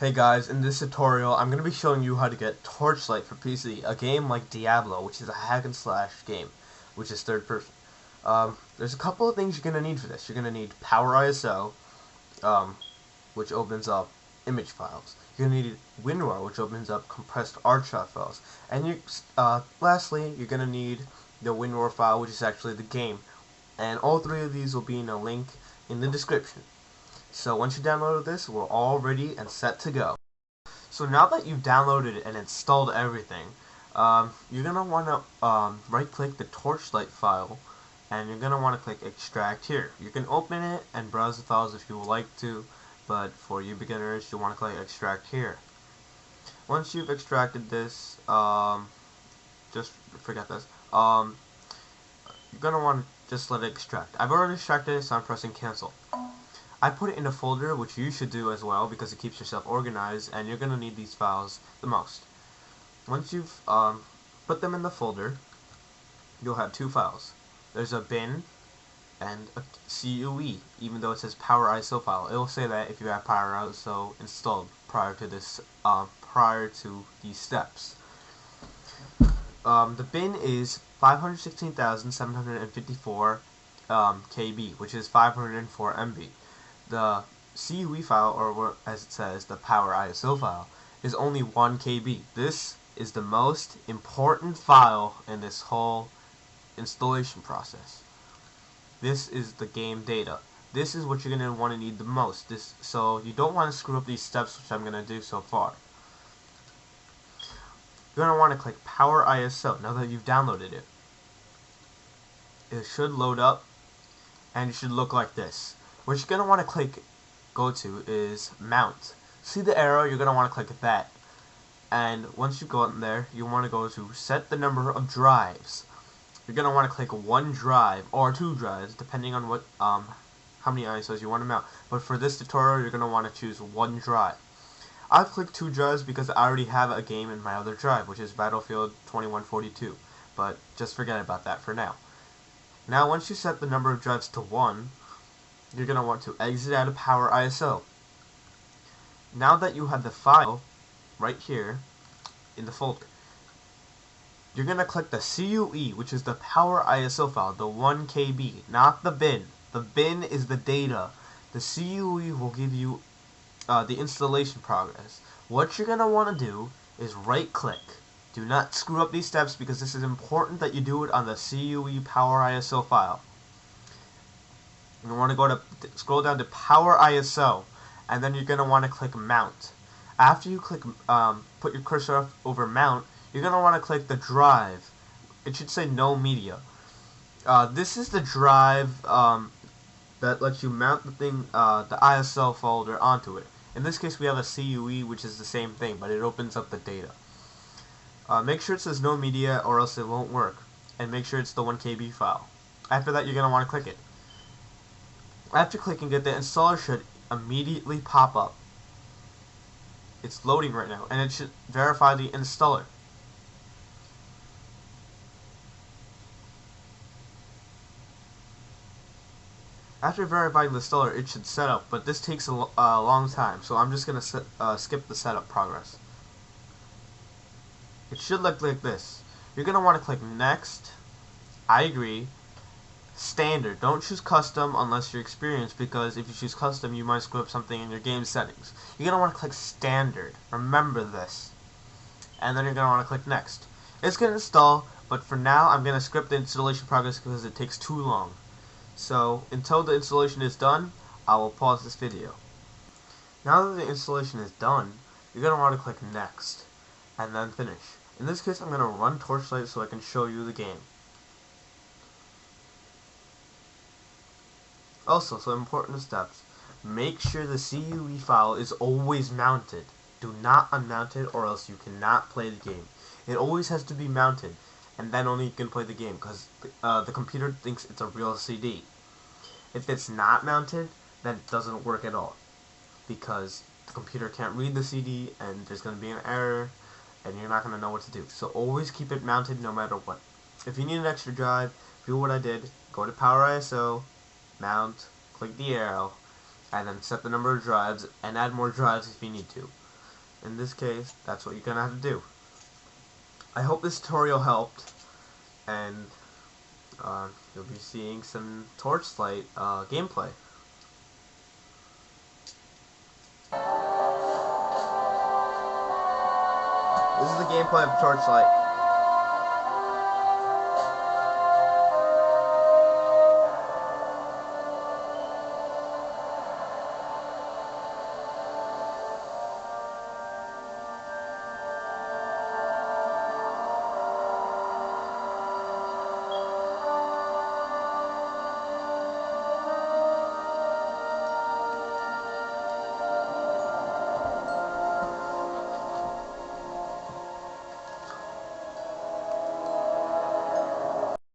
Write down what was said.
Hey guys, in this tutorial I'm going to be showing you how to get Torchlight for PC, a game like Diablo, which is a hack and slash game, which is third person. There's a couple of things you're going to need for this. You're going to need Power ISO, which opens up image files. You're going to need WinRAR, which opens up compressed archive files. And lastly, you're going to need the WinRAR file, which is actually the game. And all three of these will be in a link in the description. So once you download this, we're all ready and set to go. So now that you've downloaded and installed everything, you're going to want to right-click the Torchlight file, and you're going to want to click Extract here. You can open it and browse the files if you would like to, but for you beginners, you want to click Extract here. Once you've extracted this, just forget this, you're going to want to just let it extract. I've already extracted it, so I'm pressing Cancel. I put it in a folder, which you should do as well because it keeps yourself organized, and you're going to need these files the most. Once you've put them in the folder, you'll have two files. There's a bin and a CUE, even though it says Power ISO file. It will say that if you have Power ISO installed prior to this, prior to these steps. The bin is 516,754 KB, which is 504 MB. The CUE file, or as it says, the Power ISO file, is only 1 KB. This is the most important file in this whole installation process. This is the game data. This is what you're going to want to need the most. So you don't want to screw up these steps, which I'm going to do so far. You're going to want to click Power ISO now that you've downloaded it. It should load up, and it should look like this. What you're going to want to go to is Mount. See the arrow? You're going to want to click that. And once you go in there, you want to go to Set the number of drives. You're going to want to click one drive or two drives, depending on what how many ISOs you want to mount. But for this tutorial, you're going to want to choose one drive. I've clicked two drives because I already have a game in my other drive, which is Battlefield 2142. But just forget about that for now. Now, once you set the number of drives to 1, you're going to want to exit out of Power ISO. Now that you have the file right here in the folder, you're going to click the CUE, which is the Power ISO file, the 1 KB, not the bin. The bin is the data. The CUE will give you the installation progress. What you're going to want to do is right click. Do not screw up these steps because this is important that you do it on the CUE Power ISO file. You want to scroll down to Power ISO, and then you're going to want to click Mount. After you click, put your cursor over Mount, you're going to want to click the drive. It should say No Media. This is the drive that lets you mount the thing, the ISO folder onto it. In this case, we have a CUE, which is the same thing, but it opens up the data. Make sure it says No Media, or else it won't work. And make sure it's the 1 KB file. After that, you're going to want to click it. After clicking it, the installer should immediately pop up. It's loading right now, and it should verify the installer. After verifying the installer, it should set up, but this takes a long time, so I'm just going to skip the setup progress. It should look like this. You're going to want to click Next, I agree, Standard. Don't choose Custom unless you're experienced, because if you choose Custom, you might screw up something in your game settings. You're going to want to click Standard. Remember this. And then you're going to want to click Next. It's going to install, but for now, I'm going to skip the installation progress because it takes too long. So, until the installation is done, I will pause this video. Now that the installation is done, you're going to want to click Next, and then Finish. In this case, I'm going to run Torchlight so I can show you the game. Also, some important steps. Make sure the CUE file is always mounted. Do not unmount it, or else you cannot play the game. It always has to be mounted, and then only you can play the game, because the computer thinks it's a real CD. If it's not mounted, then it doesn't work at all, because the computer can't read the CD, and there's going to be an error, and you're not going to know what to do. So always keep it mounted no matter what. If you need an extra drive, do what I did. Go to Power ISO, Mount, click the arrow, and then set the number of drives, and add more drives if you need to. In this case, that's what you're gonna have to do. I hope this tutorial helped, and you'll be seeing some Torchlight gameplay. This is the gameplay of Torchlight.